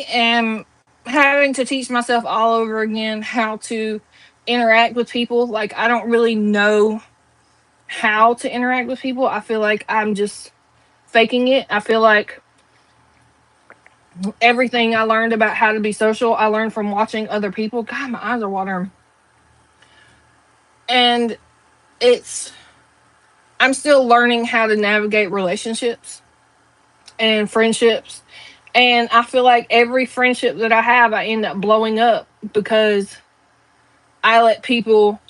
am having to teach myself all over again how to interact with people. Like, I don't really know how to interact with people. I feel like I'm just faking it. I feel like everything I learned about how to be social, I learned from watching other people. God, my eyes are watering. And it's, I'm still learning how to navigate relationships and friendships. And I feel like every friendship that I have, I end up blowing up because I let people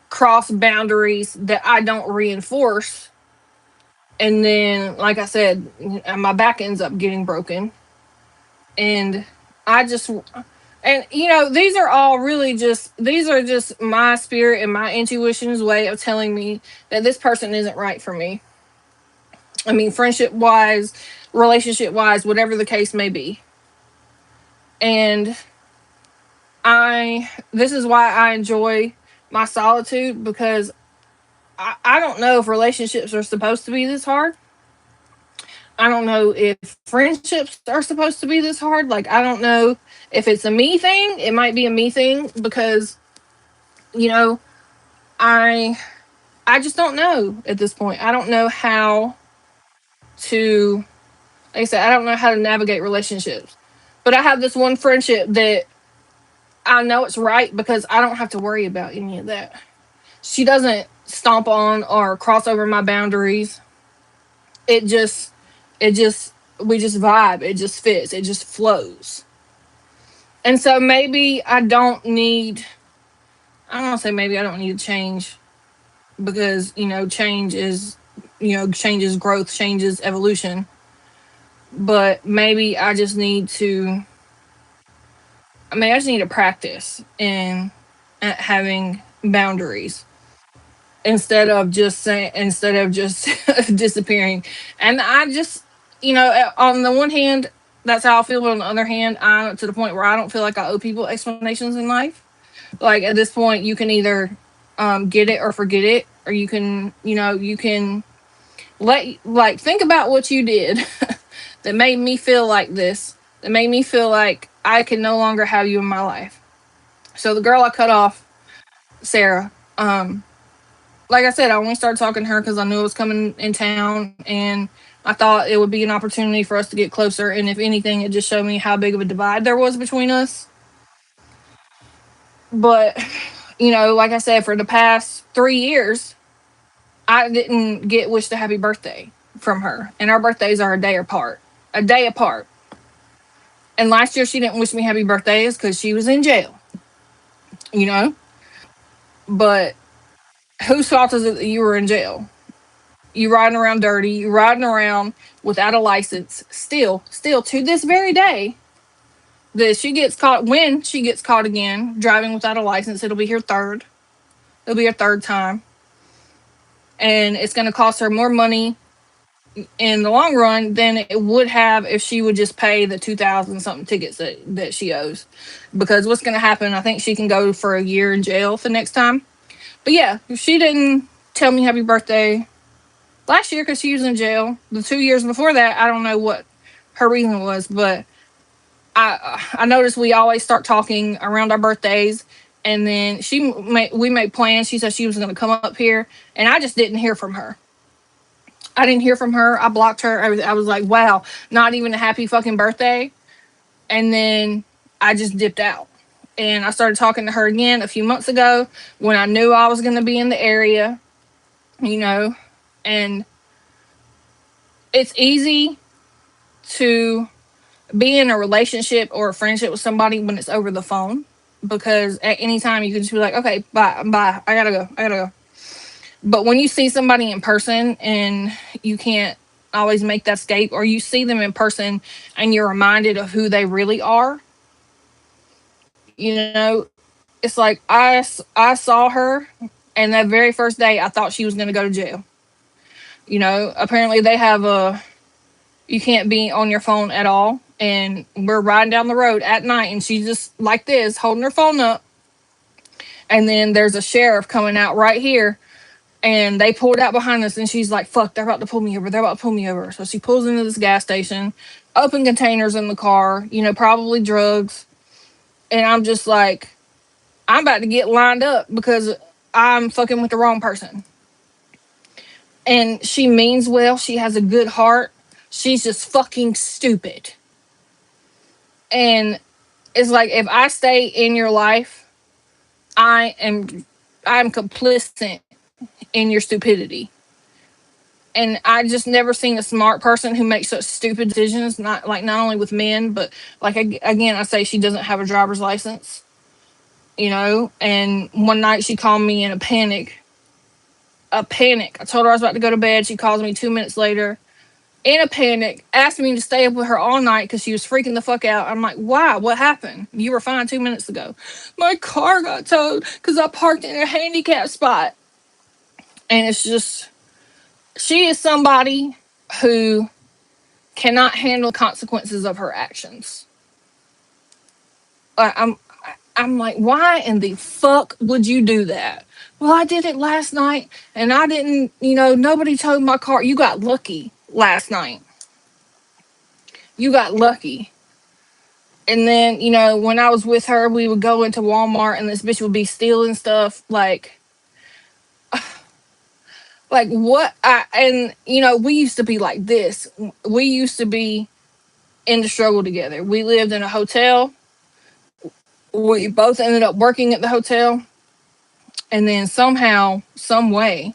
cross boundaries that I don't reinforce. And then, like I said, my back ends up getting broken. And I just, and these are all really just, these are just my spirit and my intuition's way of telling me that this person isn't right for me. I mean, friendship wise, relationship wise, whatever the case may be. And this is why I enjoy my solitude, because I don't know if relationships are supposed to be this hard. I don't know if friendships are supposed to be this hard. Like, I don't know if it's a me thing. It might be a me thing because, you know, I I just don't know at this point. I don't know how to, like I said, I don't know how to navigate relationships. But I have this one friendship that I know it's right because I don't have to worry about any of that. She doesn't stomp on or cross over my boundaries. It just, we just vibe. It just fits. It just flows. And so maybe I don't need, I don't want to say maybe I don't need to change because, change is growth, change is evolution. But maybe I just need to, I just need to practice in having boundaries instead of just disappearing. And I just, on the one hand, that's how I feel. But on the other hand, I'm to the point where I don't feel like I owe people explanations in life. Like, at this point, you can either get it or forget it, or you can think about what you did that made me feel like this, that made me feel like I can no longer have you in my life. So the girl I cut off, Sarah, like I said, I only started talking to her because I knew it was coming in town, and I thought it would be an opportunity for us to get closer. And if anything, it just showed me how big of a divide there was between us. But, like I said, for the past 3 years, I didn't get wished a happy birthday from her. And our birthdays are a day apart. A day apart. And last year she didn't wish me happy birthdays because she was in jail. You know? But whose fault is it that you were in jail? You riding around dirty, you riding around without a license, still to this very day, that she gets caught, when she gets caught again driving without a license, it'll be her third time. And it's going to cost her more money in the long run than it would have if she would just pay the 2,000 something tickets that she owes. Because what's going to happen, I think she can go for a year in jail the next time. But yeah, if she didn't tell me happy birthday last year because she was in jail, the 2 years before that, I don't know what her reason was, but I noticed we always start talking around our birthdays. And then we made plans. She said she was going to come up here, and I just didn't hear from her. I didn't hear from her. I blocked her. I was like, wow, not even a happy fucking birthday. And then I just dipped out. And I started talking to her again a few months ago when I knew I was going to be in the area, you know. And it's easy to be in a relationship or a friendship with somebody when it's over the phone, because at any time you can just be like, okay, bye, I gotta go. But when you see somebody in person and you can't always make that escape, or you see them in person and you're reminded of who they really are, it's like I saw her, and that very first day I thought she was going to go to jail. Apparently they have you can't be on your phone at all. And we're riding down the road at night, and she's just like this, holding her phone up. And then there's a sheriff coming out right here, and they pulled out behind us, and she's like, fuck, they're about to pull me over. So she pulls into this gas station, open containers in the car, probably drugs. And I'm just like, I'm about to get lined up because I'm fucking with the wrong person. And she means well. She has a good heart. She's just fucking stupid. And it's like, if I stay in your life, I'm complicit in your stupidity. And I just never seen a smart person who makes such stupid decisions. Not only with men, but like, again, I say she doesn't have a driver's license. And one night she called me in a panic. A panic. I told her I was about to go to bed. She calls me 2 minutes later in a panic, asked me to stay up with her all night because she was freaking the fuck out. I'm like, why? What happened? You were fine 2 minutes ago. My car got towed because I parked in a handicap spot. And it's just, she is somebody who cannot handle consequences of her actions. I'm like, why in the fuck would you do that? Well, I did it last night and I didn't, nobody towed my car. You got lucky last night. You got lucky. And then, when I was with her, we would go into Walmart and this bitch would be stealing stuff. Like what? We used to be like this. We used to be in the struggle together. We lived in a hotel. We both ended up working at the hotel. And then somehow, some way,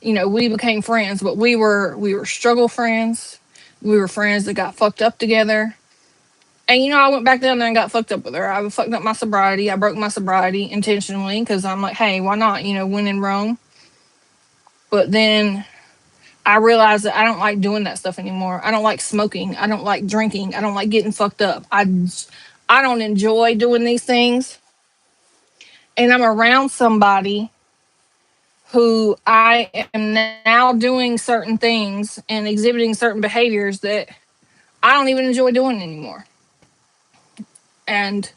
we became friends, but we were struggle friends. We were friends that got fucked up together. And I went back down there and got fucked up with her. I fucked up my sobriety. I broke my sobriety intentionally because I'm like, hey, why not? When in Rome. But then I realized that I don't like doing that stuff anymore. I don't like smoking. I don't like drinking. I don't like getting fucked up. I don't enjoy doing these things. And I'm around somebody who I am now doing certain things and exhibiting certain behaviors that I don't even enjoy doing anymore. And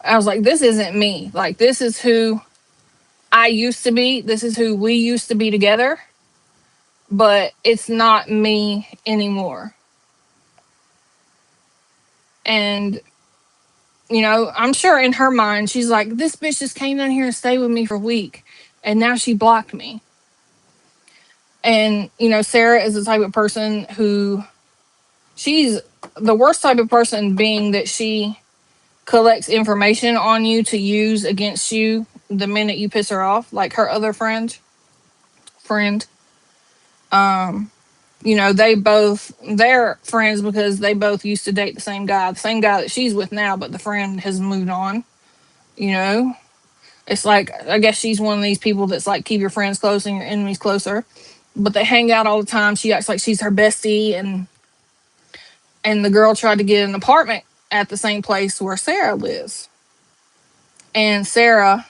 I was like, this isn't me. Like, this is who I used to be. This is who we used to be together. But it's not me anymore. And, I'm sure in her mind, she's like, this bitch just came down here and stayed with me for a week. And now she blocked me. And, Sarah is the type of person who, she's the worst type of person, being that she collects information on you to use against you the minute you piss her off. Like her other friend. They're friends because they both used to date the same guy that she's with now, but the friend has moved on. It's like, I guess she's one of these people that's like, keep your friends close and your enemies closer. But they hang out all the time. She acts like she's her bestie, and the girl tried to get an apartment at the same place where Sarah lives. And Sarah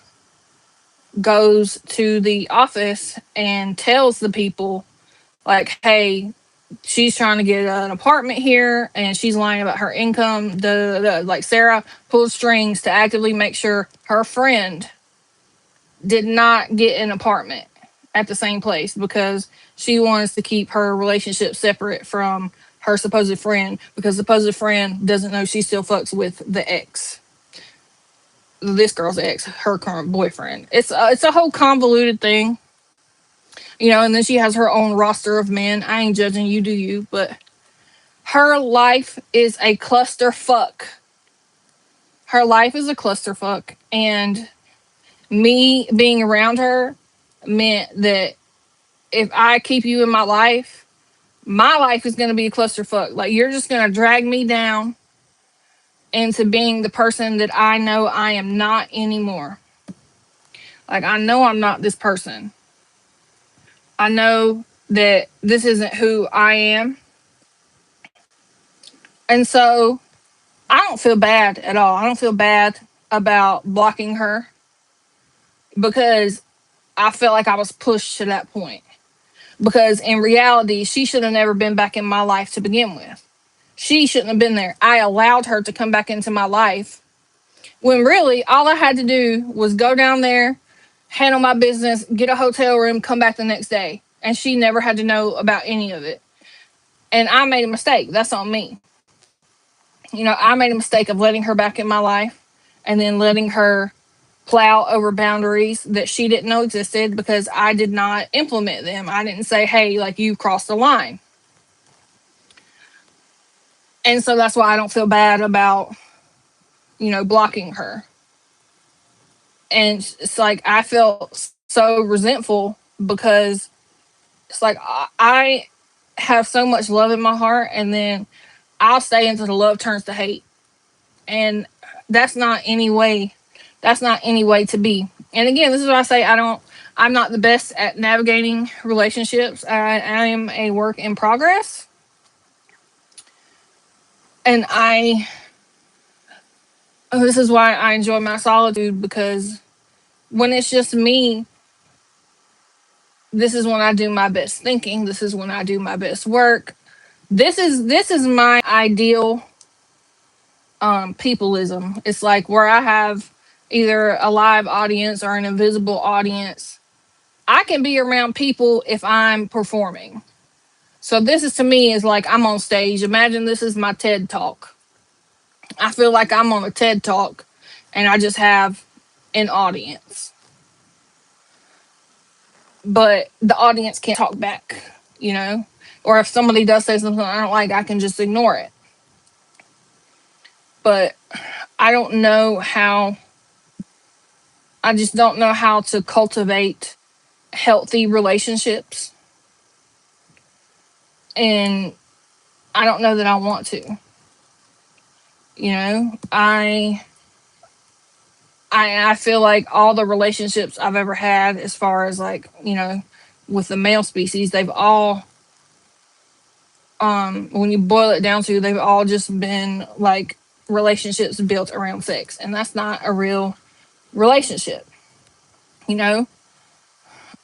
goes to the office and tells the people, like, hey, she's trying to get an apartment here and she's lying about her income. Like, Sarah pulled strings to actively make sure her friend did not get an apartment at the same place because she wants to keep her relationship separate from her supposed friend, because the supposed friend doesn't know she still fucks with the ex. This girl's ex, her current boyfriend. It's a whole convoluted thing. And then she has her own roster of men. I ain't judging, you do you, but her life is a clusterfuck. Her life is a clusterfuck, and me being around her meant that if I keep you in my life is going to be a clusterfuck. Like, you're just going to drag me down into being the person that I know I am not anymore. Like, I know I'm not this person. I know that this isn't who I am. And so I don't feel bad at all. I don't feel bad about blocking her because I felt like I was pushed to that point. Because in reality, she should have never been back in my life to begin with. She shouldn't have been there. I allowed her to come back into my life when really all I had to do was go down there, handle my business, get a hotel room, come back the next day. And she never had to know about any of it. And I made a mistake. That's on me. I made a mistake of letting her back in my life and then letting her plow over boundaries that she didn't know existed because I did not implement them. I didn't say, hey, like, you've crossed the line. And so that's why I don't feel bad about, blocking her. And it's like I felt so resentful because it's like I have so much love in my heart, and then I'll stay until the love turns to hate. And that's not any way to be. And again, this is what I say, I'm not the best at navigating relationships. I am a work in progress. And this is why I enjoy my solitude, because when it's just me, this is when I do my best thinking. This is when I do my best work. This is my ideal peopleism. It's like where I have either a live audience or an invisible audience. I can be around people if I'm performing. So this is, to me, is like I'm on stage. Imagine this is my TED talk. I feel like I'm on a TED talk and I just have an audience. But the audience can't talk back. Or if somebody does say something I don't like, I can just ignore it. But I don't know how, I just don't know how to cultivate healthy relationships. And I don't know that I want to. I feel like all the relationships I've ever had, as far as like, with the male species, they've all, when you boil it down to, they've all just been like relationships built around sex. And that's not a real relationship. You know,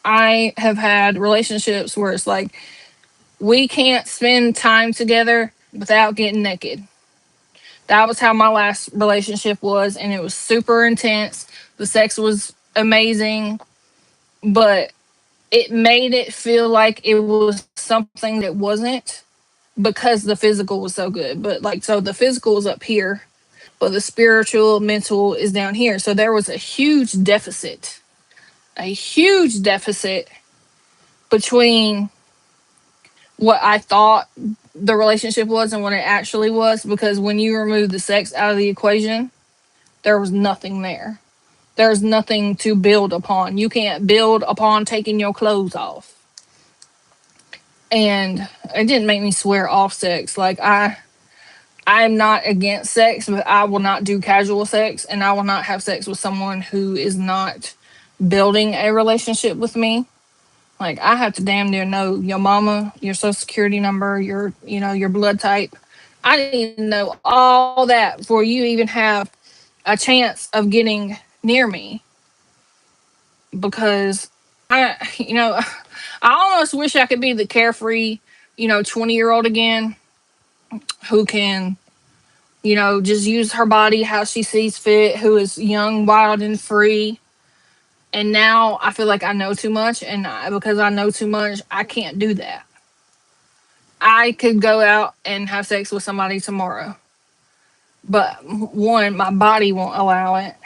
I have had relationships where it's like, we can't spend time together without getting naked. That was how my last relationship was, and it was super intense. The sex was amazing, but it made it feel like it was something that wasn't, because the physical was so good. But like, so the physical is up here, but the spiritual, mental is down here. So there was a huge deficit between what I thought the relationship was and what it actually was, because when you remove the sex out of the equation, there was nothing there. There's nothing to build upon. You can't build upon taking your clothes off. And it didn't make me swear off sex. Like, I'm not against sex, but I will not do casual sex, and I will not have sex with someone who is not building a relationship with me. Like, I have to damn near know your mama, your social security number, your blood type. I need to know all that before you even have a chance of getting near me. Because I almost wish I could be the carefree, 20-year-old again, who can, just use her body how she sees fit, who is young, wild, and free. And now I feel like I know too much, and because I know too much, I can't do that. I could go out and have sex with somebody tomorrow, but one, my body won't allow it.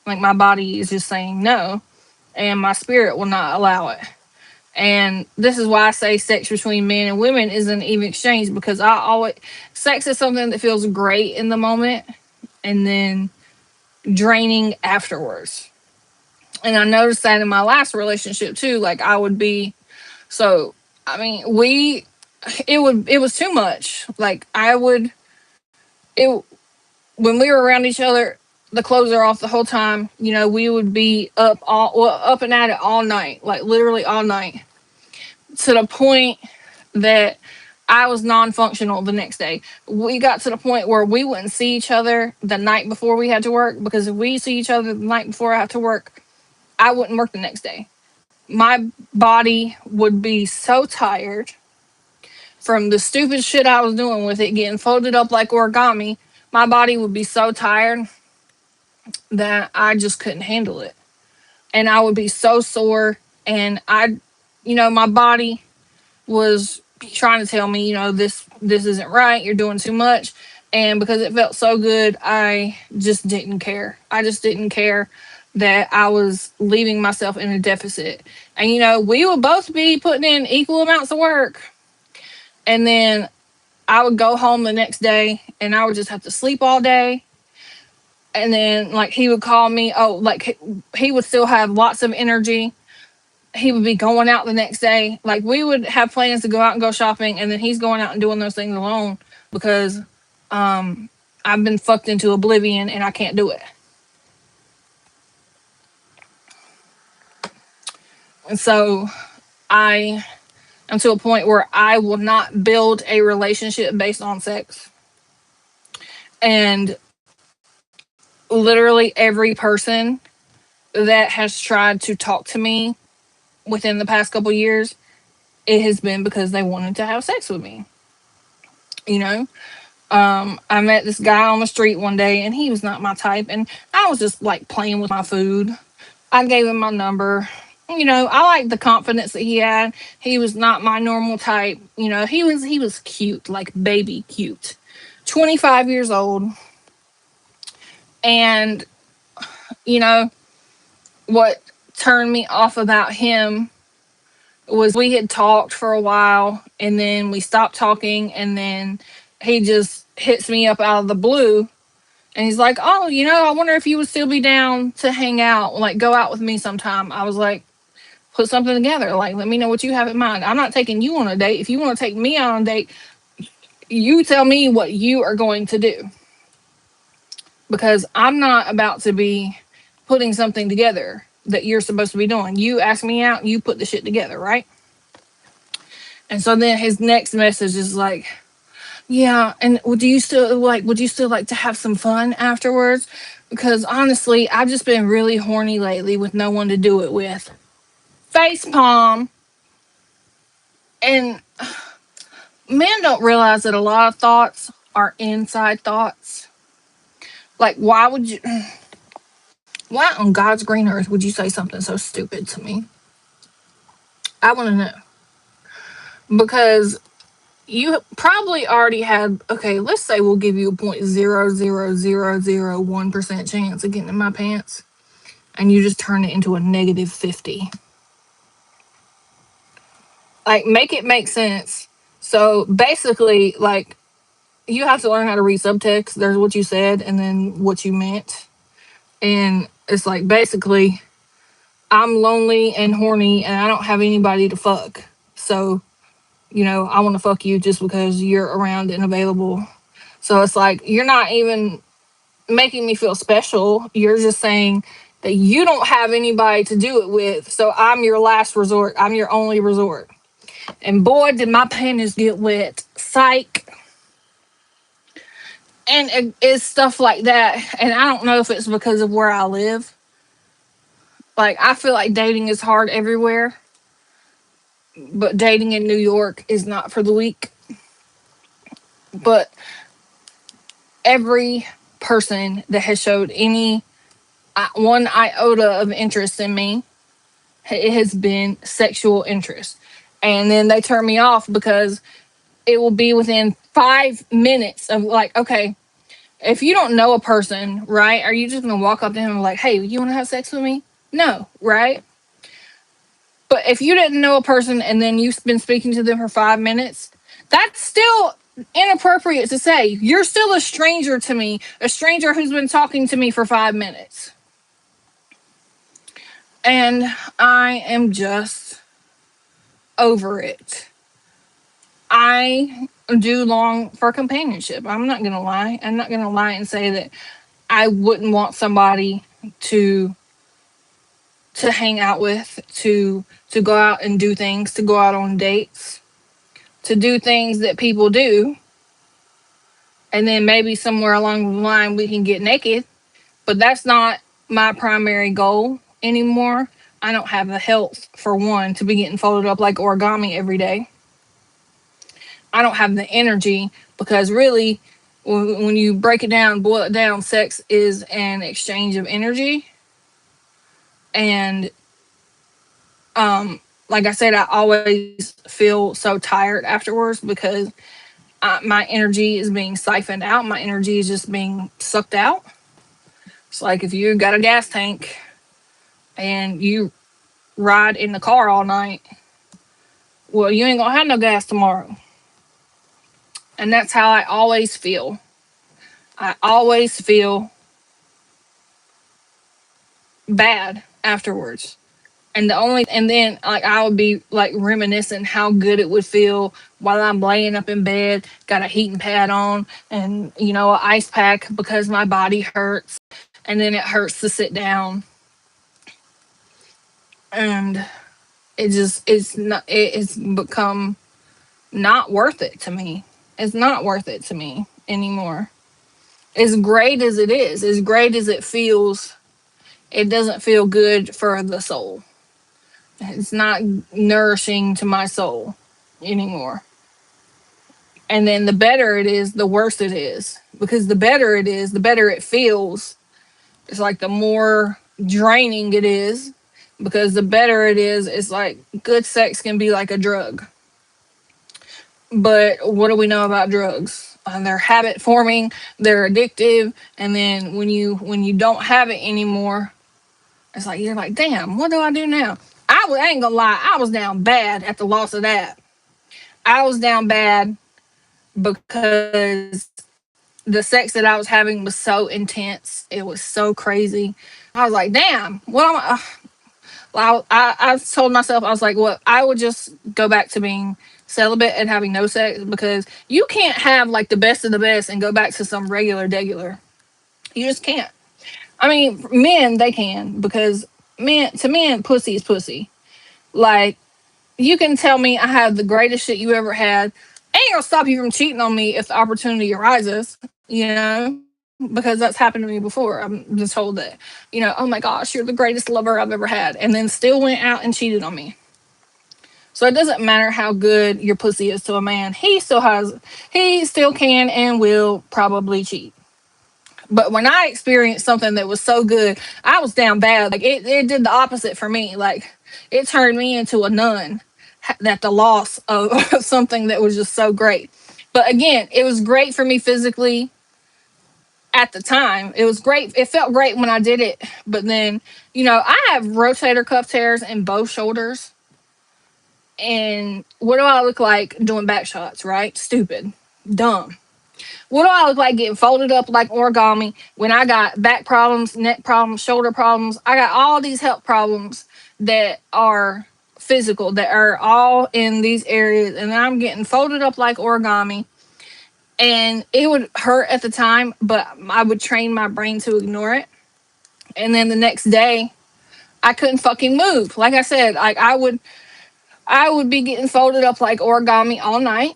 Like, my body is just saying no, and my spirit will not allow it. And this is why I say sex between men and women is an even exchange, because sex is something that feels great in the moment and then draining afterwards. And I noticed that in my last relationship too. Like, I would be, so, I mean, it was too much. Like, it, when we were around each other, the clothes are off the whole time. We would be up and at it all night, like literally all night, to the point that I was non-functional the next day. We got to the point where we wouldn't see each other the night before we had to work, because if we see each other the night before I have to work, I wouldn't work the next day. My body would be so tired from the stupid shit I was doing with it getting folded up like origami. My body would be so tired that I just couldn't handle it. And I would be so sore, and my body was trying to tell me, this isn't right. You're doing too much. And because it felt so good, I just didn't care. I just didn't care that I was leaving myself in a deficit. And we would both be putting in equal amounts of work. And then I would go home the next day and I would just have to sleep all day. And then like he would call me, oh, like he would still have lots of energy. He would be going out the next day. Like we would have plans to go out and go shopping, and then he's going out and doing those things alone because I've been fucked into oblivion and I can't do it. And so I am to a point where I will not build a relationship based on sex. And literally every person that has tried to talk to me within the past couple years, it has been because they wanted to have sex with me. You know, I met this guy on the street one day and he was not my type. And I was just like playing with my food. I gave him my number. I liked the confidence that he had. He was not my normal type. He was cute, like baby cute. 25 years old. And, you know, what turned me off about him was we had talked for a while and then we stopped talking and then he just hits me up out of the blue and he's like, oh, I wonder if you would still be down to hang out, like go out with me sometime. I was like, put something together. Like, let me know what you have in mind. I'm not taking you on a date. If you want to take me on a date, you tell me what you are going to do. Because I'm not about to be putting something together that you're supposed to be doing. You ask me out, you put the shit together, right? And so then his next message is like, yeah, and would you still like to have some fun afterwards? Because honestly, I've just been really horny lately with no one to do it with. Face palm. And men don't realize that a lot of thoughts are inside thoughts. Like, why on God's green earth would you say something so stupid to me? I want to know. Because you probably already had, okay, let's say we'll give you a 0.00001% chance of getting in my pants, and you just turn it into a negative 50. Like, make it make sense. So basically, like, you have to learn how to read subtext. There's what you said and then what you meant. And it's like, basically, I'm lonely and horny and I don't have anybody to fuck. So, I want to fuck you just because you're around and available. So it's like, you're not even making me feel special. You're just saying that you don't have anybody to do it with. So I'm your last resort. I'm your only resort. And boy, did my panties get wet. Psych. And it's stuff like that. And I don't know if it's because of where I live. Like, I feel like dating is hard everywhere. But dating in New York is not for the weak. But every person that has showed any one iota of interest in me, it has been sexual interest. And then they turn me off because it will be within 5 minutes of like, okay, if you don't know a person, right, are you just going to walk up to him and like, hey, you want to have sex with me? No, right? But if you didn't know a person and then you've been speaking to them for 5 minutes, that's still inappropriate to say. You're still a stranger to me, a stranger who's been talking to me for 5 minutes. And I am just over it. I do long for companionship. I'm not going to lie. I'm not going to lie and say that I wouldn't want somebody to hang out with, to go out and do things, to go out on dates, to do things that people do. And then maybe somewhere along the line we can get naked. But that's not my primary goal anymore. I don't have the health, for one, to be getting folded up like origami every day. I don't have the energy because really, when you break it down, boil it down, sex is an exchange of energy. And like I said, I always feel so tired afterwards because my energy is being siphoned out. My energy is just being sucked out. It's like if you got a gas tank and you ride in the car all night, well, you ain't gonna have no gas tomorrow. And that's how I always feel. I always feel bad afterwards. And then like I would be like reminiscing how good it would feel while I'm laying up in bed, got a heating pad on and an ice pack because my body hurts and then it hurts to sit down. And it's become not worth it to me. It's not worth it to me anymore. As great as it is, as great as it feels, it doesn't feel good for the soul. It's not nourishing to my soul anymore. And then the better it is, the worse it is. Because the better it is, the better it feels. It's like the more draining it is. Because the better it is, it's like good sex can be like a drug. But what do we know about drugs? They're habit forming, they're addictive, and then when you don't have it anymore, it's like you're like, damn, what do I do now? I ain't gonna lie, I was down bad at the loss of that. I was down bad because the sex that I was having was so intense. It was so crazy. I was like, damn, what am I? I told myself, I was like, well, I would just go back to being celibate and having no sex because you can't have like the best of the best and go back to some regular. You just can't. I mean, men, they can because men, pussy is pussy. Like, you can tell me I have the greatest shit you ever had. Ain't gonna stop you from cheating on me if the opportunity arises, because that's happened to me before. I'm just told that, oh my gosh, you're the greatest lover I've ever had, and then still went out and cheated on me. So it doesn't matter how good your pussy is to a man. He still can and will probably cheat. But when I experienced something that was so good, I was down bad. Like it did the opposite for me. Like it turned me into a nun at the loss of something that was just so great. But again, it was great for me physically at the time. It was great. It felt great when I did it. But then, I have rotator cuff tears in both shoulders. And what do I look like doing back shots, right? Stupid. Dumb. What do I look like getting folded up like origami when I got back problems, neck problems, shoulder problems? I got all these health problems that are physical, that are all in these areas, and I'm getting folded up like origami. And it would hurt at the time, but I would train my brain to ignore it. And then the next day, I couldn't fucking move. Like I said, like I would be getting folded up like origami all night.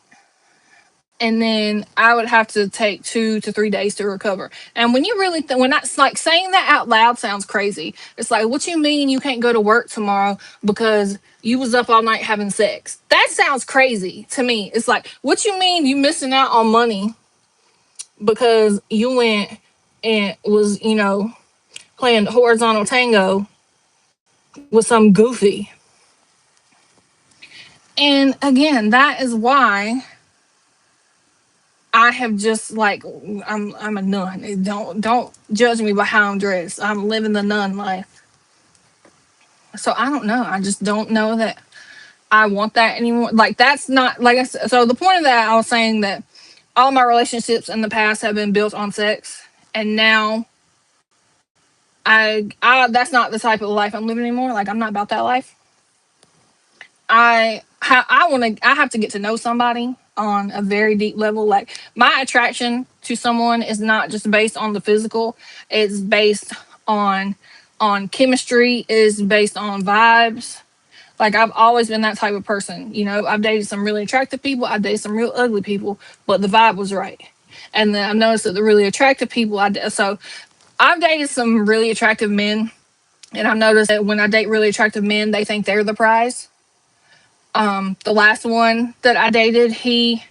And then I would have to take 2 to 3 days to recover. And when you really, when that's like saying that out loud sounds crazy. It's like, what you mean you can't go to work tomorrow because you was up all night having sex? That sounds crazy to me. It's like, what you mean you missing out on money because you went and was, playing horizontal tango with some goofy. And again, that is why I have just like I'm a nun. Don't judge me by how I'm dressed. I'm living the nun life. So I don't know. I just don't know that I want that anymore. Like that's not like I said. So the point of that, I was saying that all my relationships in the past have been built on sex, and now I that's not the type of life I'm living anymore. Like I'm not about that life. I have to get to know somebody on a very deep level. Like my attraction to someone is not just based on the physical. It's based on chemistry, is based on vibes. Like I've always been that type of person. I've dated some really attractive people, I've dated some real ugly people, but the vibe was right. And then I've noticed that the really attractive people so I've dated some really attractive men, and I've noticed that when I date really attractive men, they think they're the prize. The last one that I dated, he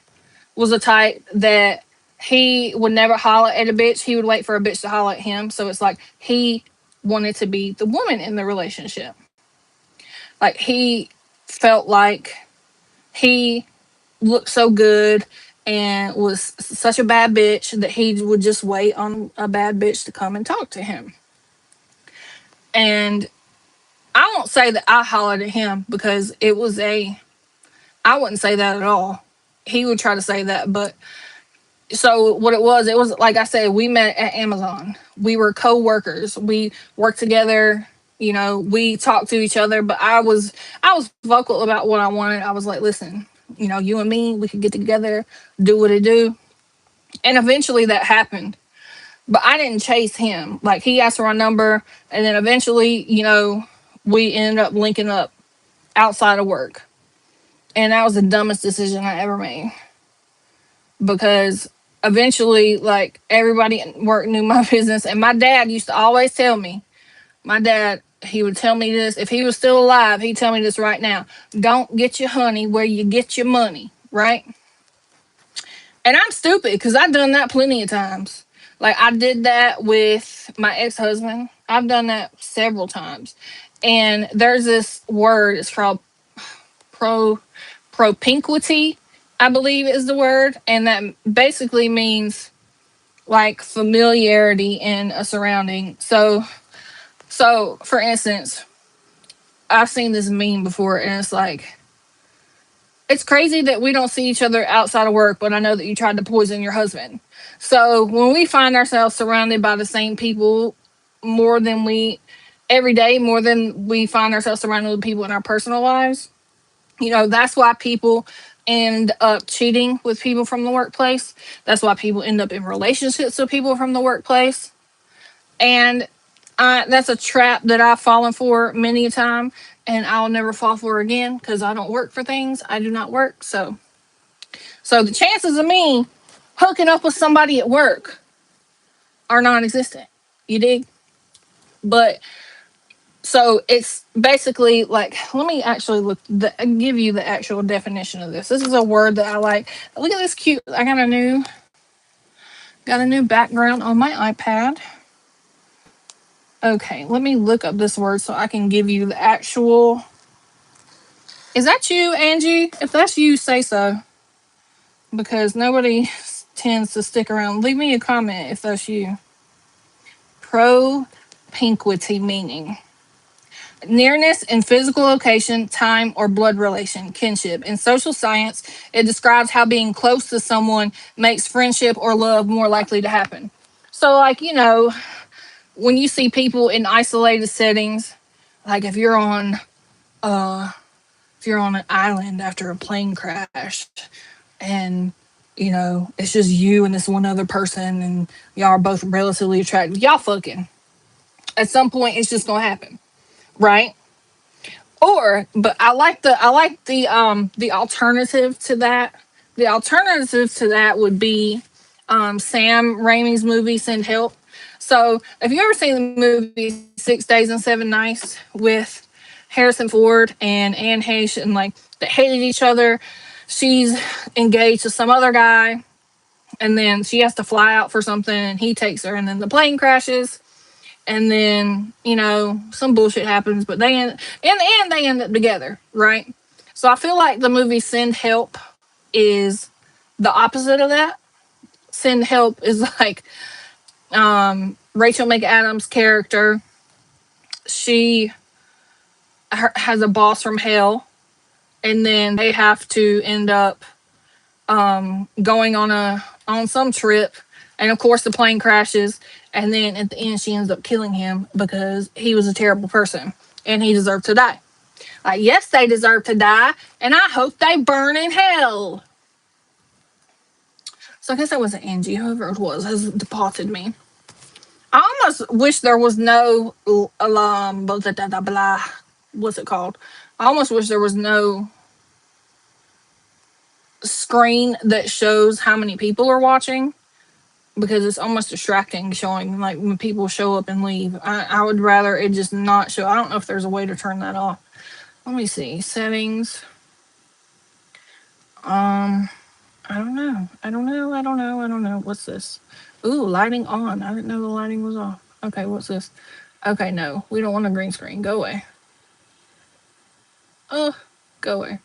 was a type that he would never holler at a bitch. He would wait for a bitch to holler at him. So it's like he wanted to be the woman in the relationship. Like felt like he looked so good and was such a bad bitch that he would just wait on a bad bitch to come and talk to him. And I won't say that I hollered at him because it was I wouldn't say that at all. He would try to say that, but so what it was like I said, we met at Amazon. We were co-workers. We worked together. You know, we talked to each other, but I was vocal about what I wanted. I was like, listen, you know, you and me, we could get together, do what it do. And eventually that happened. But I didn't chase him. Like he asked for my number and then eventually, you know, we ended up linking up outside of work. And that was the dumbest decision I ever made because eventually, like everybody at work knew my business. And my dad used to always tell me, my dad, he would tell me this. If he was still alive, he'd tell me this right now. Don't get your honey where you get your money, right? And I'm stupid because I've done that plenty of times. Like I did that with my ex-husband. I've done that several times. And there's this word, it's called pro propinquity, I believe is the word, and that basically means like familiarity in a surrounding. So for instance, I've seen this meme before and it's like it's crazy that we don't see each other outside of work, but I know that you tried to poison your husband. So when we find ourselves surrounded by the same people more than we every day, more than we find ourselves surrounded with people in our personal lives, you know, that's why people end up cheating with people from the workplace. That's why people end up in relationships with people from the workplace. And that's a trap that I've fallen for many a time, and I'll never fall for again because I don't work for things. I do not work. So the chances of me hooking up with somebody at work are non-existent. You dig? But so it's basically like, let me actually give you the actual definition of this. This is a word that I like. Look at this cute. I got a new background on my iPad. Okay, let me look up this word so I can give you the actual. Is that you, Angie? If that's you, say so. Because nobody tends to stick around. Leave me a comment if that's you. Propinquity meaning nearness in physical location, time, or blood relation, kinship. In social science, it describes how being close to someone makes friendship or love more likely to happen. So, like, you know, when you see people in isolated settings, like uh if you're on an island after a plane crash and you know, it's just you and this one other person and y'all are both relatively attractive, y'all fucking. At some point it's just gonna happen, right? Or, but I like the alternative to that. The alternative to that would be Sam Raimi's movie Send Help. So, if you ever seen the movie 6 Days and 7 Nights with Harrison Ford and Anne Heche, and like they hated each other, she's engaged to some other guy, and then she has to fly out for something, and he takes her, and then the plane crashes, and then you know some bullshit happens, but in the end they end up together, right? So I feel like the movie Send Help is the opposite of that. Send Help is like Rachel McAdams' character. She has a boss from hell, and then they have to end up going on some trip, and of course the plane crashes, and then at the end she ends up killing him because he was a terrible person and he deserved to die. Like, yes, they deserve to die, and I hope they burn in hell. So I guess that wasn't Angie. Whoever it was has departed me. I almost wish there was no blah, blah, blah, blah. What's it called? I almost wish there was no screen that shows how many people are watching because it's almost distracting showing like when people show up and leave. I would rather it just not show. I don't know if there's a way to turn that off. Let me see. Settings. I don't know. I don't know. What's this? Ooh, lighting on. I didn't know the lighting was off. Okay, what's this? Okay, no. We don't want a green screen. Go away. Ugh. Go away.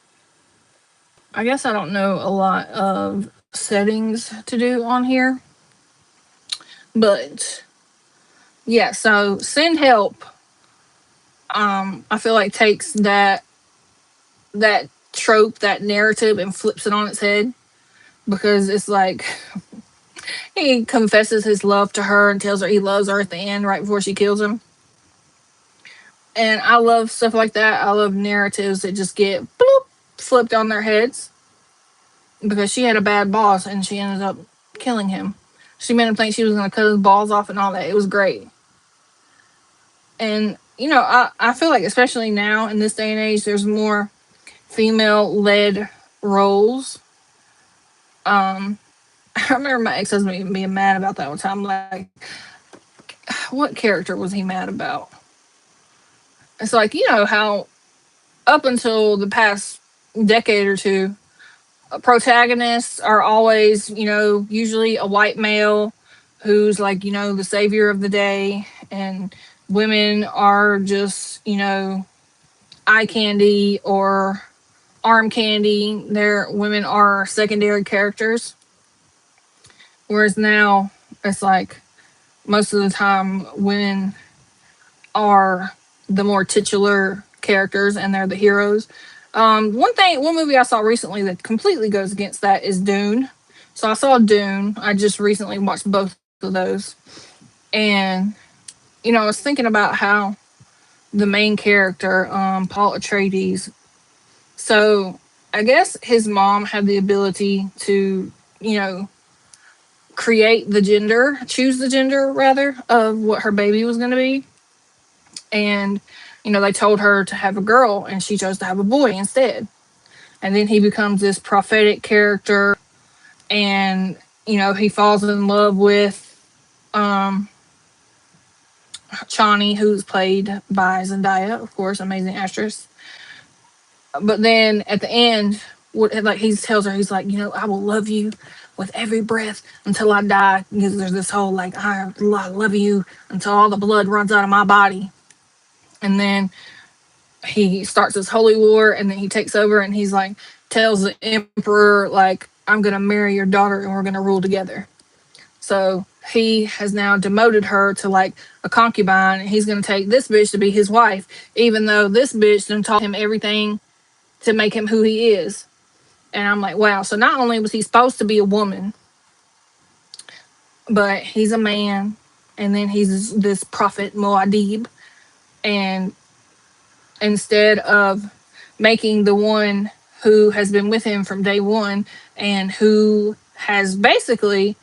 I guess I don't know a lot of settings to do on here, but yeah. So send help. I feel like takes that trope, that narrative, and flips it on its head because it's like he confesses his love to her and tells her he loves her at the end, right before she kills him. And I love stuff like that. I love narratives that just get bloop, flipped on their heads because she had a bad boss and she ended up killing him. She made him think she was going to cut his balls off and all that. It was great. And, I feel like, especially now in this day and age, there's more female led roles. I remember my ex husband being mad about that one time. Like, what character was he mad about? It's like, how up until the past decade or two, protagonists are always, usually a white male who's like, the savior of the day, and women are just, eye candy or arm candy. Their women are secondary characters. Whereas now it's like most of the time women are the more titular characters and they're the heroes. One movie I saw recently that completely goes against that is Dune. So I saw Dune. I just recently watched both of those. And, I was thinking about how the main character, Paul Atreides, so I guess his mom had the ability to, you know, choose the gender rather, of what her baby was going to be. And, they told her to have a girl and she chose to have a boy instead. And then he becomes this prophetic character and, he falls in love with um, Chani, who's played by Zendaya, of course, amazing actress. But then at the end, like he tells her, he's like, I will love you with every breath until I die. Because there's this whole like, I love you until all the blood runs out of my body. And then he starts this holy war, and then he takes over, and he's like, tells the emperor like, I'm gonna marry your daughter, and we're gonna rule together. So he has now demoted her to like a concubine, and he's gonna take this bitch to be his wife, even though this bitch done taught him everything to make him who he is. And I'm like, wow. So not only was he supposed to be a woman, but he's a man, and then he's this prophet Moadib, and instead of making the one who has been with him from day one and who has basically,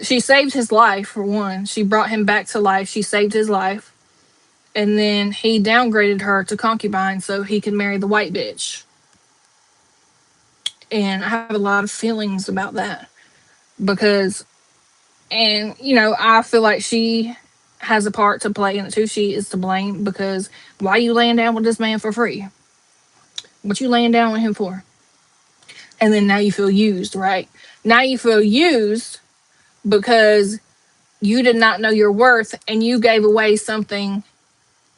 she saved his life. For one, she brought him back to life, she saved his life, and then he downgraded her to concubine so he can marry the white bitch. And I have a lot of feelings about that because, and I feel like she has a part to play in it too. She is to blame because why you laying down with this man for free? What you laying down with him for? And then now you feel used, right? Now you feel used because you did not know your worth and you gave away something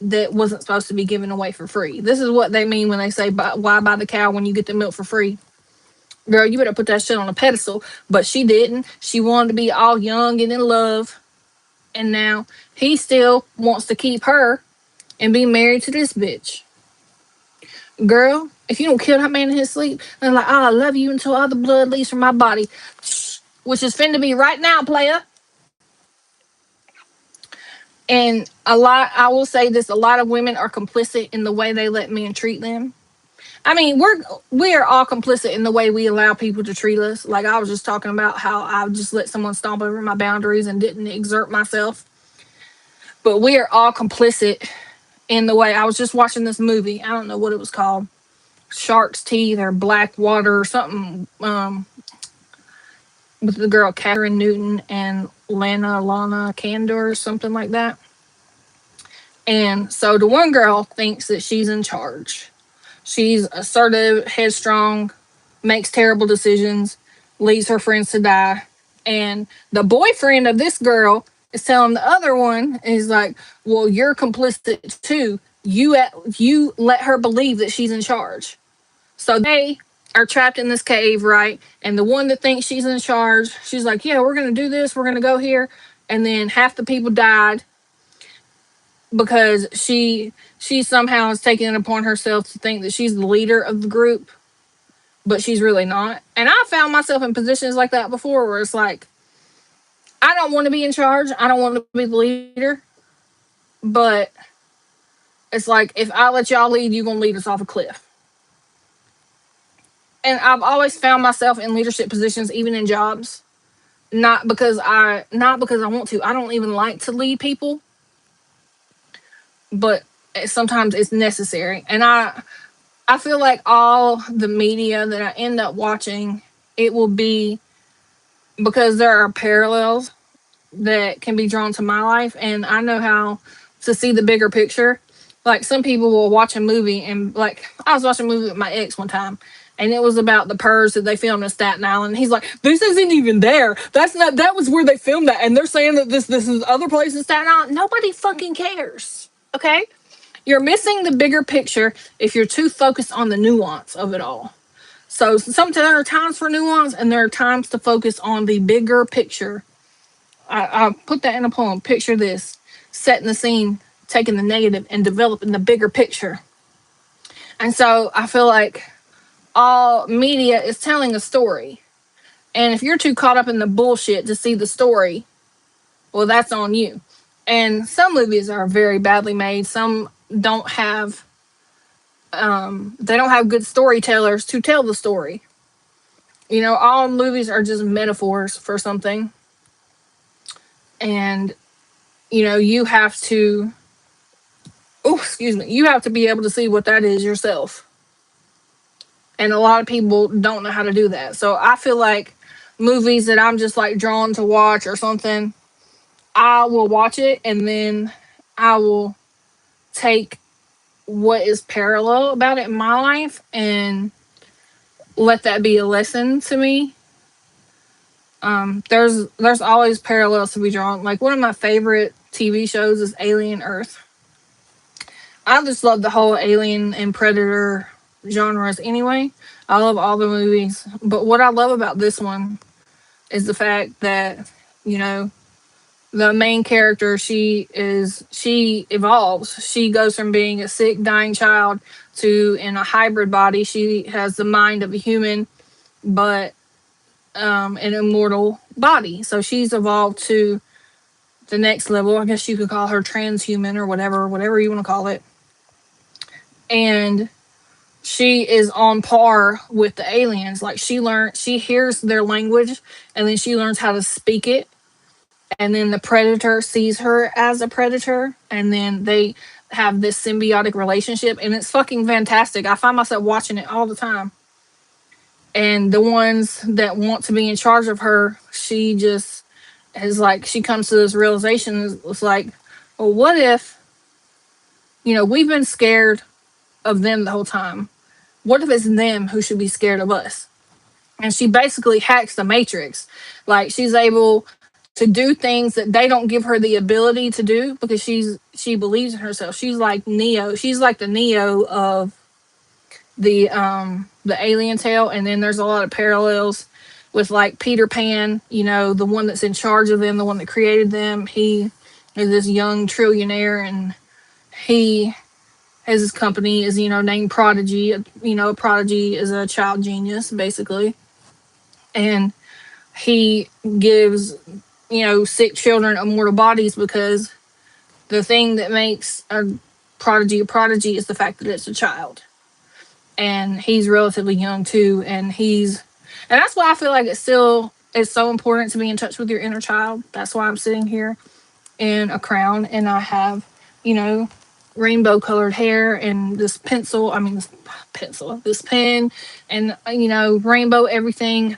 that wasn't supposed to be given away for free. This is what they mean when they say, why buy the cow when you get the milk for free? Girl, you better put that shit on a pedestal. But she didn't. She wanted to be all young and in love. And now he still wants to keep her and be married to this bitch. Girl, if you don't kill that man in his sleep, and like, oh, I love you until all the blood leaves from my body, which is finna be right now, player. And I will say this, a lot of women are complicit in the way they let men treat them. I mean, we are all complicit in the way we allow people to treat us. Like I was just talking about how I just let someone stomp over my boundaries and didn't exert myself. But we are all complicit in the way. I was just watching this movie. I don't know what it was called. Shark's Teeth or Black Water or something, with the girl Catherine Newton and Lana Candor or something like that. And so the one girl thinks that she's in charge. She's assertive, headstrong, makes terrible decisions, leaves her friends to die. And the boyfriend of this girl is telling the other one, is like, well, you're complicit too. You let her believe that she's in charge. So they are trapped in this cave, right? And the one that thinks she's in charge, she's like, yeah, we're going to do this. We're going to go here. And then half the people died because she somehow has taken it upon herself to think that she's the leader of the group, but she's really not. And I found myself in positions like that before where it's like, I don't want to be in charge. I don't want to be the leader. But it's like, if I let y'all lead, you're going to lead us off a cliff. And I've always found myself in leadership positions, even in jobs, not because I want to. I don't even like to lead people, but sometimes it's necessary. And I feel like all the media that I end up watching, it will be because there are parallels that can be drawn to my life, and I know how to see the bigger picture. Like, some people will watch a movie, and like, I was watching a movie with my ex one time, and it was about the Purge that they filmed in Staten Island. He's like, this isn't even there. That was where they filmed that, and they're saying that this is other place in Staten Island. Nobody fucking cares. Okay? You're missing the bigger picture if you're too focused on the nuance of it all. So sometimes there are times for nuance, and there are times to focus on the bigger picture. I put that in a poem. Picture this: setting the scene, taking the negative, and developing the bigger picture. And so I feel like all media is telling a story. And if you're too caught up in the bullshit to see the story, well, that's on you. And some movies are very badly made. Some don't have they don't have good storytellers to tell the story. All movies are just metaphors for something. And you have to you have to be able to see what that is yourself. And a lot of people don't know how to do that. So I feel like movies that I'm just like drawn to watch or something, I will watch it, and then I will take what is parallel about it in my life and let that be a lesson to me. There's always parallels to be drawn. Like, one of my favorite TV shows is Alien Earth. I just love the whole Alien and Predator genres anyway. I love all the movies. But what I love about this one is the fact that, you know, the main character, she evolves. She goes from being a sick, dying child to, in a hybrid body, she has the mind of a human, but an immortal body. So she's evolved to the next level. I guess you could call her transhuman or whatever you want to call it. And she is on par with the aliens. Like, she hears their language, and then she learns how to speak it. And then the predator sees her as a predator, and then they have this symbiotic relationship, and it's fucking fantastic. I find myself watching it all the time. And the ones that want to be in charge of her, she just is like, she comes to this realization. It's like, well, what if, we've been scared of them the whole time. What if it's them who should be scared of us? And she basically hacks the matrix. Like, she's able to do things that they don't give her the ability to do, because she believes in herself. She's like Neo. She's like the Neo of the alien tale. And then there's a lot of parallels with, like, Peter Pan, the one that's in charge of them, the one that created them. He is this young trillionaire, and he has his company is, named Prodigy. A prodigy is a child genius, basically. And he gives, sick children immortal bodies, because the thing that makes a prodigy is the fact that it's a child. And he's relatively young too, and that's why I feel like it's so important to be in touch with your inner child. That's why I'm sitting here in a crown, and I have, rainbow colored hair, and this pen, and rainbow everything.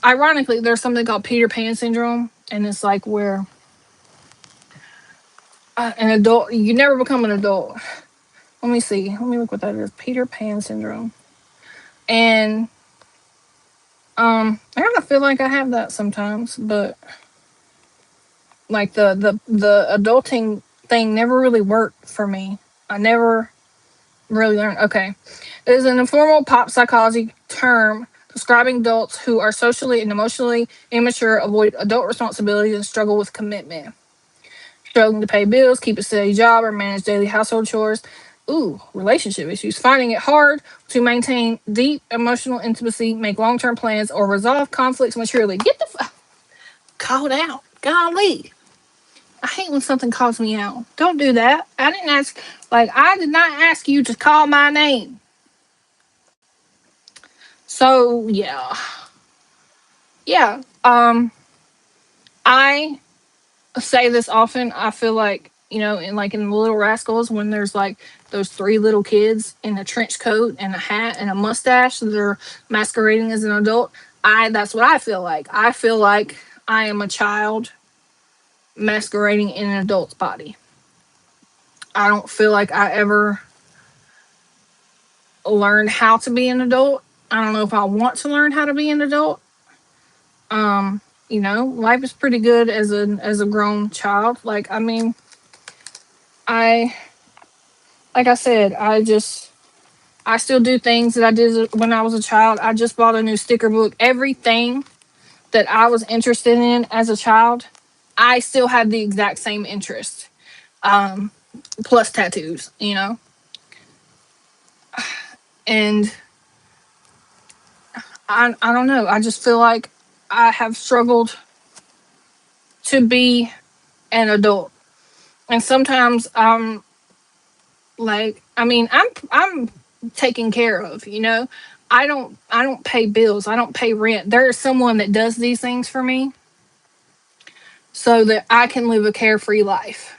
Ironically, there's something called Peter Pan syndrome, and it's like where an adult, you never become an adult. Let me look what that is. Peter Pan syndrome. And I kind of feel like I have that sometimes, but like the adulting thing never really worked for me. I never Really learn. Okay. It is an informal pop psychology term describing adults who are socially and emotionally immature, avoid adult responsibilities, and struggle with commitment. Struggling to pay bills, keep a steady job, or manage daily household chores. Ooh, relationship issues. Finding it hard to maintain deep emotional intimacy, make long term plans, or resolve conflicts maturely. Get the called out. Golly. I hate when something calls me out. Don't do that. I didn't ask, I did not ask you to call my name. So, yeah. Yeah. I say this often. I feel like, in the Little Rascals, when there's like those three little kids in a trench coat and a hat and a mustache, they're masquerading as an adult. That's what I feel like. I feel like I am a child masquerading in an adult's body. I don't feel like I ever learned how to be an adult. I don't know if I want to learn how to be an adult. Life is pretty good as a grown child. I like I said, I still do things that I did when I was a child. I just bought a new sticker book. Everything that I was interested in as a child, I still have the exact same interest. Um, Plus tattoos. And I don't know. I just feel like I have struggled to be an adult. And sometimes I'm taken care of. I don't pay bills. I don't pay rent. There is someone that does these things for me so that I can live a carefree life.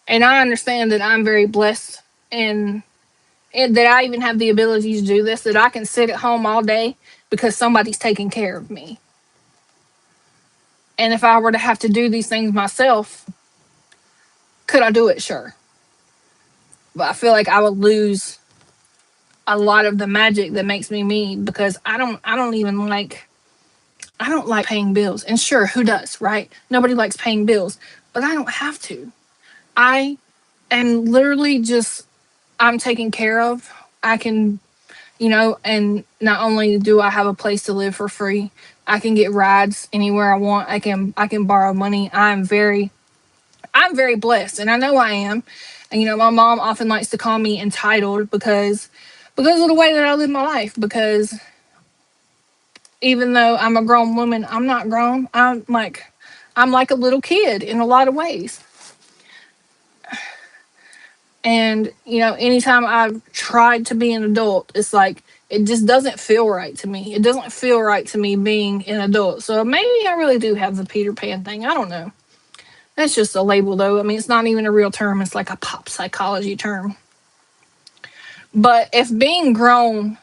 And I understand that I'm very blessed, and that I even have the ability to do this, that I can sit at home all day because somebody's taking care of me. And if I were to have to do these things myself, could I do it? Sure. But I feel like I would lose a lot of the magic that makes me me, because I don't like paying bills. And sure, who does, right? Nobody likes paying bills, but I don't have to. I am literally just, I'm taken care of. I can, and not only do I have a place to live for free, I can get rides anywhere I want. I can borrow money. I'm very blessed, and I know I am. And my mom often likes to call me entitled because of the way that I live my life. Because even though I'm a grown woman, I'm not grown. I'm like a little kid in a lot of ways. And anytime I've tried to be an adult, it's like it just doesn't feel right to me. It doesn't feel right to me being an adult. So maybe I really do have the Peter Pan thing. I don't know. That's just a label, though. I mean, it's not even a real term. It's like a pop psychology term. But if being grown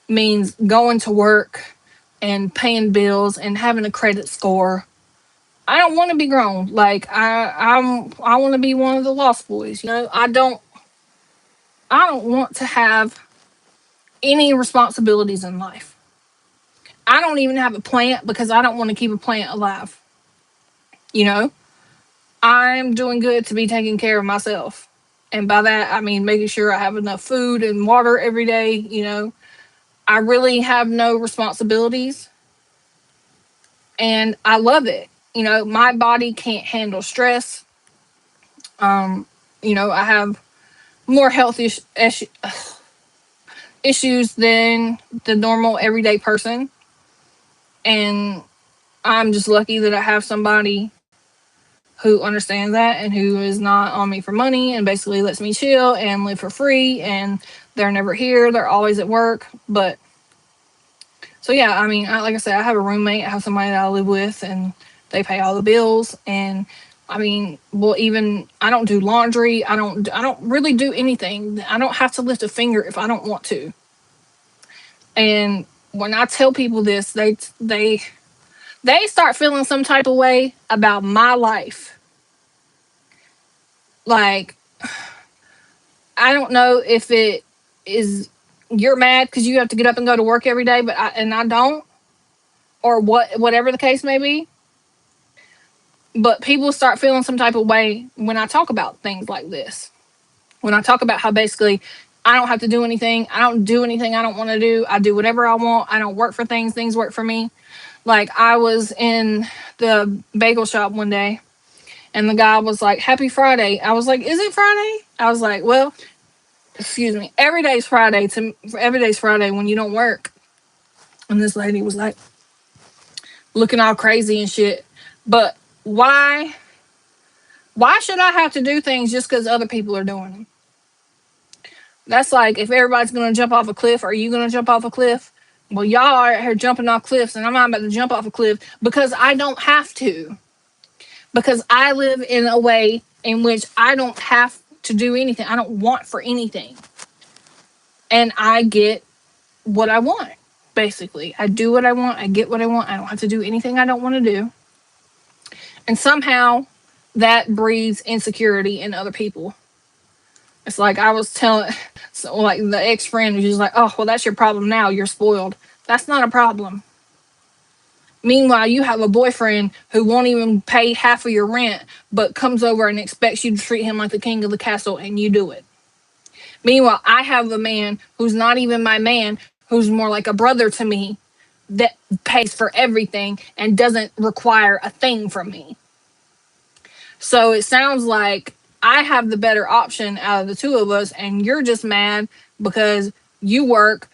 means going to work and paying bills and having a credit score, I don't want to be grown. I want to be one of the Lost Boys. I don't want to have any responsibilities in life. I don't even have a plant because I don't want to keep a plant alive. You know, I'm doing good to be taking care of myself. And by that, I mean making sure I have enough food and water every day. I really have no responsibilities, and I love it. My body can't handle stress. I have more health issues than the normal everyday person. And I'm just lucky that I have somebody who understands that and who is not on me for money and basically lets me chill and live for free. And they're never here, they're always at work. But so, yeah, I mean, like I said, I have a roommate, I have somebody that I live with, and they pay all the bills. And I mean, well, even I don't do laundry. I don't really do anything. I don't have to lift a finger if I don't want to. And when I tell people this, they start feeling some type of way about my life. Like, I don't know if it is you're mad because you have to get up and go to work every day, but I don't, or whatever the case may be. But people start feeling some type of way when I talk about things like this. When I talk about how basically I don't have to do anything. I don't do anything I don't want to do. I do whatever I want. I don't work for things. Things work for me. Like, I was in the bagel shop one day, and the guy was like, "Happy Friday." I was like, "Is it Friday?" I was like, "Well, excuse me. Every day's Friday. Every day's Friday when you don't work." And this lady was like, looking all crazy and shit. But why? Why should I have to do things just because other people are doing them? That's like, if everybody's gonna jump off a cliff, are you gonna jump off a cliff? Well, y'all are out here jumping off cliffs, and I'm not about to jump off a cliff because I don't have to. Because I live in a way in which I don't have to do anything. I don't want for anything. And I get what I want, basically. I do what I want. I get what I want. I don't have to do anything I don't want to do. And somehow that breeds insecurity in other people. It's like I was telling, so like the ex friend was just like, "Oh, well, that's your problem now. You're spoiled." That's not a problem. Meanwhile, you have a boyfriend who won't even pay half of your rent, but comes over and expects you to treat him like the king of the castle, and you do it. Meanwhile, I have a man who's not even my man, who's more like a brother to me, that pays for everything and doesn't require a thing from me. So it sounds like I have the better option out of the two of us, and you're just mad because you work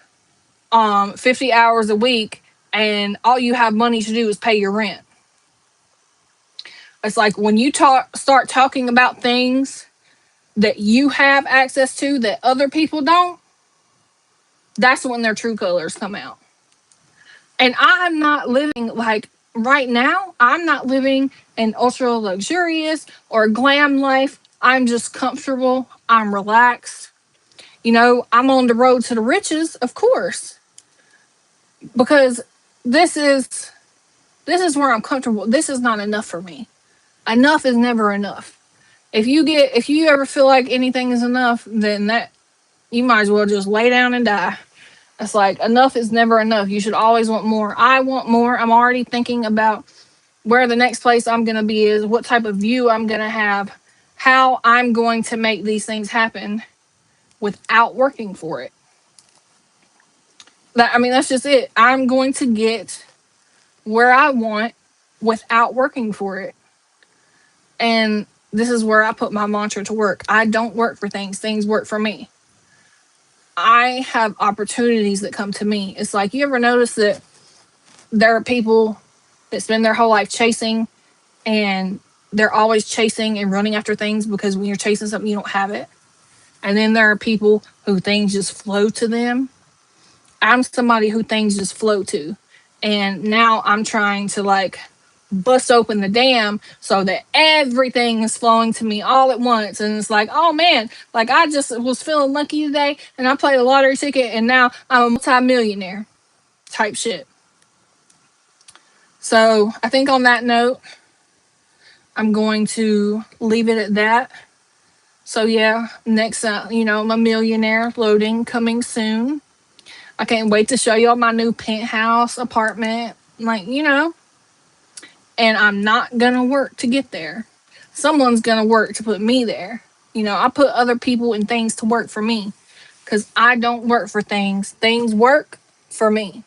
50 hours a week and all you have money to do is pay your rent. It's like when you start talking about things that you have access to that other people don't, that's when their true colors come out. And I'm not living like right now, I'm not living an ultra luxurious or glam life. I'm just comfortable. I'm relaxed. I'm on the road to the riches, of course, because this is where I'm comfortable. This is not enough for me. Enough is never enough. If you ever feel like anything is enough, then that you might as well just lay down and die. It's like, enough is never enough. You should always want more. I want more. I'm already thinking about where the next place I'm going to be is, what type of view I'm going to have, how I'm going to make these things happen without working for it. That's just it. I'm going to get where I want without working for it. And this is where I put my mantra to work. I don't work for things. Things work for me. I have opportunities that come to me. It's like, you ever notice that there are people that spend their whole life chasing, and they're always chasing and running after things because when you're chasing something, you don't have it. And then there are people who things just flow to them. I'm somebody who things just flow to. And now I'm trying to like bust open the dam so that everything is flowing to me all at once. And it's like, oh man, like I just was feeling lucky today and I played a lottery ticket and now I'm a multi-millionaire type shit. So I think on that note, I'm going to leave it at that. So yeah, next, I'm a millionaire loading coming soon. I can't wait to show y'all my new penthouse apartment. And I'm not gonna work to get there. Someone's gonna work to put me there. I put other people and things to work for me because I don't work for things. Things work for me.